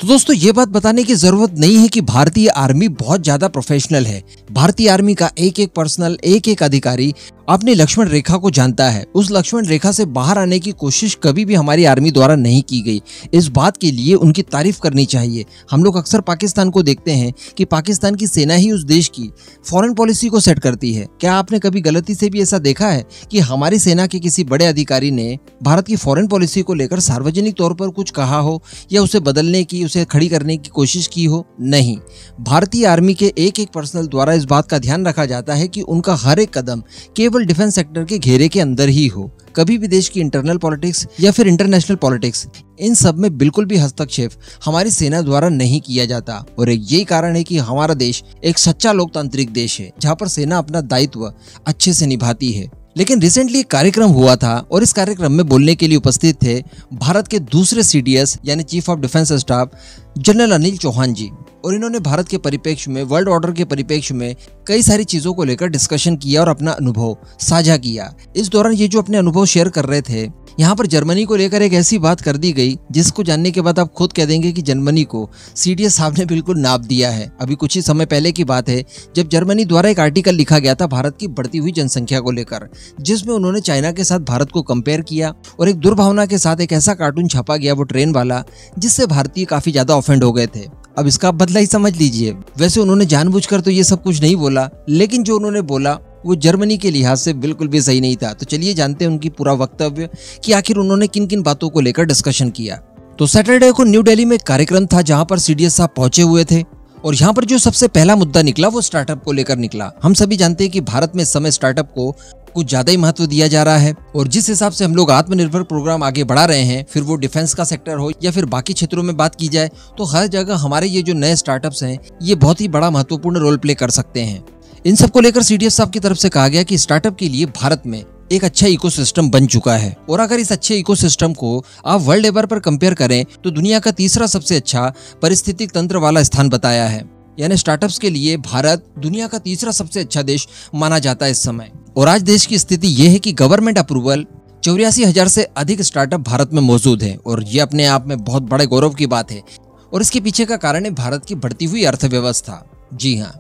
तो दोस्तों ये बात बताने की जरूरत नहीं है कि भारतीय आर्मी बहुत ज्यादा प्रोफेशनल है। भारतीय आर्मी का एक एक पर्सनल, एक एक अधिकारी अपनी लक्ष्मण रेखा को जानता है। उस लक्ष्मण रेखा से बाहर आने की कोशिश कभी भी हमारी आर्मी द्वारा नहीं की गई। इस बात के लिए उनकी तारीफ करनी चाहिए। हम लोग अक्सर पाकिस्तान को देखते हैं कि पाकिस्तान की सेना ही उस देश की फॉरेन पॉलिसी को सेट करती है। क्या आपने कभी गलती से भी ऐसा देखा है कि हमारी सेना के किसी बड़े अधिकारी ने भारत की फॉरेन पॉलिसी को लेकर सार्वजनिक तौर पर कुछ कहा हो या उसे बदलने की, उसे खड़ी करने की कोशिश की हो? नहीं। भारतीय आर्मी के एक एक पर्सनल द्वारा इस बात का ध्यान रखा जाता है कि उनका हर एक कदम केवल डिफेंस सेक्टर के घेरे के अंदर ही हो। कभी भी देश की इंटरनल पॉलिटिक्स या फिर इंटरनेशनल पॉलिटिक्स, इन सब में बिल्कुल भी हस्तक्षेप हमारी सेना द्वारा नहीं किया जाता। और यही कारण है कि हमारा देश एक सच्चा लोकतांत्रिक देश है, जहाँ पर सेना अपना दायित्व अच्छे से निभाती है। लेकिन रिसेंटली एक कार्यक्रम हुआ था और इस कार्यक्रम में बोलने के लिए उपस्थित थे भारत के दूसरे CDS यानी chief of defence staff general Anil Chauhan ji. और इन्होंने भारत के परिप्रेक्ष्य में, वर्ल्ड ऑर्डर के परिप्रेक्ष्य में कई सारी चीजों को लेकर डिस्कशन किया और अपना अनुभव साझा किया। इस दौरान ये जो अपने अनुभव शेयर कर रहे थे, यहाँ पर जर्मनी को लेकर एक ऐसी बात कर दी गई जिसको जानने के बाद आप खुद कह देंगे कि जर्मनी को CDS साहब ने बिल्कुल नाप दिया है। अभी कुछ ही समय पहले की बात है जब जर्मनी द्वारा एक आर्टिकल लिखा गया था भारत की बढ़ती हुई जनसंख्या को लेकर, जिसमें उन्होंने चाइना के साथ भारत को कंपेयर किया और एक दुर्भावना के साथ एक ऐसा कार्टून छापा गया, वो ट्रेन वाला, जिससे भारतीय काफी ज्यादा ऑफेंड हो गए थे। अब इसका बदला ही समझ लीजिए। वैसे उन्होंने जानबूझकर तो ये सब कुछ नहीं बोला, लेकिन जो उन्होंने बोला वो जर्मनी के लिहाज से बिल्कुल भी सही नहीं था। तो चलिए जानते हैं उनकी पूरा वक्तव्य कि आखिर उन्होंने किन किन बातों को लेकर डिस्कशन किया। तो सैटरडे को न्यू दिल्ली में एक कार्यक्रम था जहां पर CDS साहब पहुंचे हुए थे और यहाँ पर जो सबसे पहला मुद्दा निकला वो स्टार्टअप को लेकर निकला। हम सभी जानते हैं कि भारत में इस समय स्टार्टअप को कुछ ज्यादा ही महत्व दिया जा रहा है और जिस हिसाब से हम लोग आत्मनिर्भर प्रोग्राम आगे बढ़ा रहे हैं, फिर वो डिफेंस का सेक्टर हो या फिर बाकी क्षेत्रों में बात की जाए, तो हर जगह हमारे ये जो नए स्टार्टअप्स हैं ये बहुत ही बड़ा महत्वपूर्ण रोल प्ले कर सकते हैं। इन सबको लेकर CDS साहब की तरफ से कहा गया कि स्टार्टअप के लिए भारत में एक अच्छा इकोसिस्टम बन चुका है और अगर इस अच्छे इकोसिस्टम को आप वर्ल्ड लेवल पर कंपेयर करें तो दुनिया का तीसरा सबसे अच्छा पारिस्थितिक तंत्र वाला स्थान बताया है। यानी स्टार्टअप्स के लिए भारत दुनिया का तीसरा सबसे अच्छा देश माना जाता है इस समय। और आज देश की स्थिति ये है कि गवर्नमेंट अप्रूवल 84,000 से अधिक स्टार्टअप भारत में मौजूद है और ये अपने आप में बहुत बड़े गौरव की बात है। और इसके पीछे का कारण है भारत की बढ़ती हुई अर्थव्यवस्था। जी हाँ,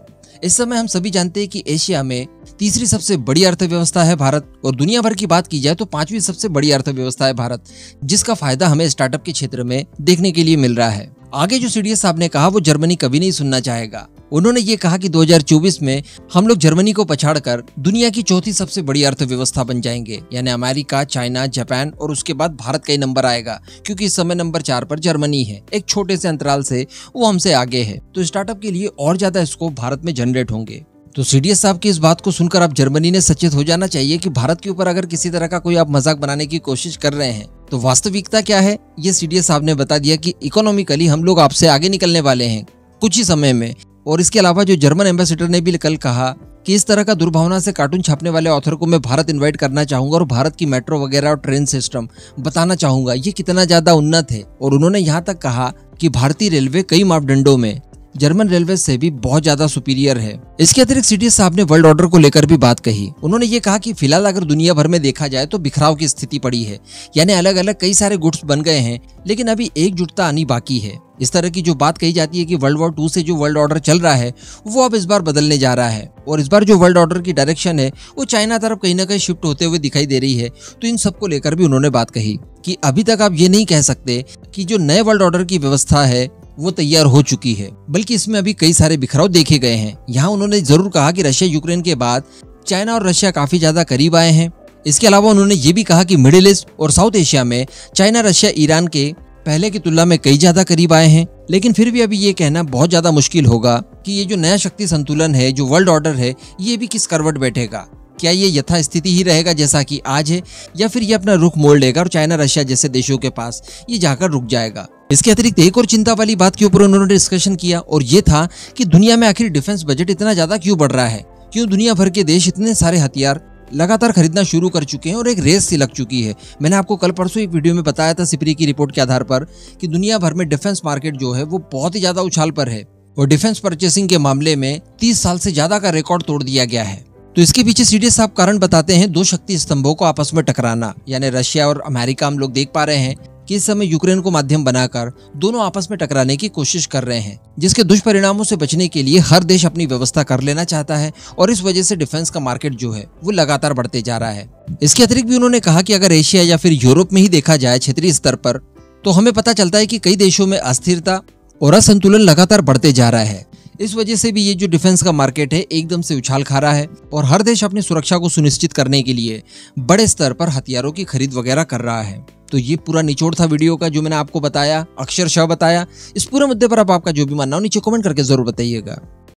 इस समय हम सभी जानते हैं कि एशिया में तीसरी सबसे बड़ी अर्थव्यवस्था है भारत और दुनिया भर की बात की जाए तो 5वीं सबसे बड़ी अर्थव्यवस्था है भारत, जिसका फायदा हमें स्टार्टअप के क्षेत्र में देखने के लिए मिल रहा है। आगे जो CDS साहब ने कहा वो जर्मनी कभी नहीं सुनना चाहेगा। उन्होंने ये कहा कि 2024 में हम लोग जर्मनी को पछाड़कर दुनिया की चौथी सबसे बड़ी अर्थव्यवस्था बन जाएंगे। यानी अमेरिका, चाइना, जापान और उसके बाद भारत का ही नंबर आएगा, क्योंकि इस समय नंबर 4 पर जर्मनी है। एक छोटे से अंतराल से वो हमसे आगे है। तो स्टार्टअप के लिए और ज्यादा स्कोप भारत में जनरेट होंगे। तो CDS साहब की इस बात को सुनकर अब जर्मनी ने सचेत हो जाना चाहिए कि भारत के ऊपर अगर किसी तरह का कोई आप मजाक बनाने की कोशिश कर रहे हैं तो वास्तविकता क्या है ये CDS साहब ने बता दिया कि इकोनॉमिकली हम लोग आपसे आगे निकलने वाले हैं कुछ ही समय में। और इसके अलावा जो जर्मन एम्बेसडर ने भी कल कहा कि इस तरह का दुर्भावना से कार्टून छापने वाले ऑथर को मैं भारत इनवाइट करना चाहूंगा और भारत की मेट्रो वगैरह और ट्रेन सिस्टम बताना चाहूंगा ये कितना ज्यादा उन्नत है। और उन्होंने यहाँ तक कहा कि भारतीय रेलवे कई मापदंडों में जर्मन रेलवे से भी बहुत ज्यादा सुपीरियर है। इसके अतिरिक्त CDS साहब ने वर्ल्ड ऑर्डर को लेकर भी बात कही। उन्होंने ये कहा कि फिलहाल अगर दुनिया भर में देखा जाए तो बिखराव की स्थिति पड़ी है, यानी अलग अलग कई सारे गुट्स बन गए हैं, लेकिन अभी एकजुटता आनी बाकी है। इस तरह की जो बात कही जाती है कि वर्ल्ड वॉर 2 से जो वर्ल्ड ऑर्डर चल रहा है वो अब इस बार बदलने जा रहा है और इस बार जो वर्ल्ड ऑर्डर की डायरेक्शन है वो चाइना तरफ कहीं ना कहीं शिफ्ट होते हुए दिखाई दे रही है। तो इन सबको लेकर भी उन्होंने बात कही कि अभी तक आप ये नहीं कह सकते कि जो नए वर्ल्ड ऑर्डर की व्यवस्था है वो तैयार हो चुकी है, बल्कि इसमें अभी कई सारे बिखराव देखे गए हैं। यहाँ उन्होंने जरूर कहा कि रशिया यूक्रेन के बाद चाइना और रशिया काफी ज्यादा करीब आए हैं। इसके अलावा उन्होंने ये भी कहा कि मिडिल ईस्ट और साउथ एशिया में चाइना, रशिया, ईरान के पहले की तुलना में कई ज्यादा करीब आए हैं। लेकिन फिर भी अभी ये कहना बहुत ज्यादा मुश्किल होगा कि ये जो नया शक्ति संतुलन है, जो वर्ल्ड ऑर्डर है, ये भी किस करवट बैठेगा। क्या ये यथास्थिति ही रहेगा जैसा कि आज है, या फिर ये अपना रुख मोड़ लेगा और चाइना, रशिया जैसे देशों के पास ये जाकर रुक जाएगा। इसके अतिरिक्त एक और चिंता वाली बात के ऊपर उन्होंने डिस्कशन किया और ये था कि दुनिया में आखिर डिफेंस बजट इतना ज्यादा क्यों बढ़ रहा है, क्यों दुनिया भर के देश इतने सारे हथियार लगातार खरीदना शुरू कर चुके हैं और एक रेस सी लग चुकी है। मैंने आपको कल परसों एक वीडियो में बताया था सिपरी की रिपोर्ट के आधार पर कि दुनिया भर में डिफेंस मार्केट जो है वो बहुत ही ज्यादा उछाल पर है और डिफेंस परचेसिंग के मामले में 30 साल से ज्यादा का रिकॉर्ड तोड़ दिया गया है। तो इसके पीछे CDS साहब कारण बताते हैं दो शक्ति स्तंभों को आपस में टकराना, यानी रशिया और अमेरिका। हम लोग देख पा रहे हैं कि इस समय यूक्रेन को माध्यम बनाकर दोनों आपस में टकराने की कोशिश कर रहे हैं, जिसके दुष्परिणामों से बचने के लिए हर देश अपनी व्यवस्था कर लेना चाहता है और इस वजह से डिफेंस का मार्केट जो है वो लगातार बढ़ते जा रहा है। इसके अतिरिक्त भी उन्होंने कहा कि अगर एशिया या फिर यूरोप में ही देखा जाए क्षेत्रीय स्तर पर, तो हमें पता चलता है कि कई देशों में अस्थिरता और असंतुलन लगातार बढ़ते जा रहा है। इस वजह से भी ये जो डिफेंस का मार्केट है एकदम से उछाल खा रहा है और हर देश अपनी सुरक्षा को सुनिश्चित करने के लिए बड़े स्तर पर हथियारों की खरीद वगैरह कर रहा है। तो ये पूरा निचोड़ था वीडियो का, जो मैंने आपको बताया, अक्षरशः बताया। इस पूरे मुद्दे पर आप आपका जो भी मानना हो नीचे कमेंट करके जरूर बताइएगा।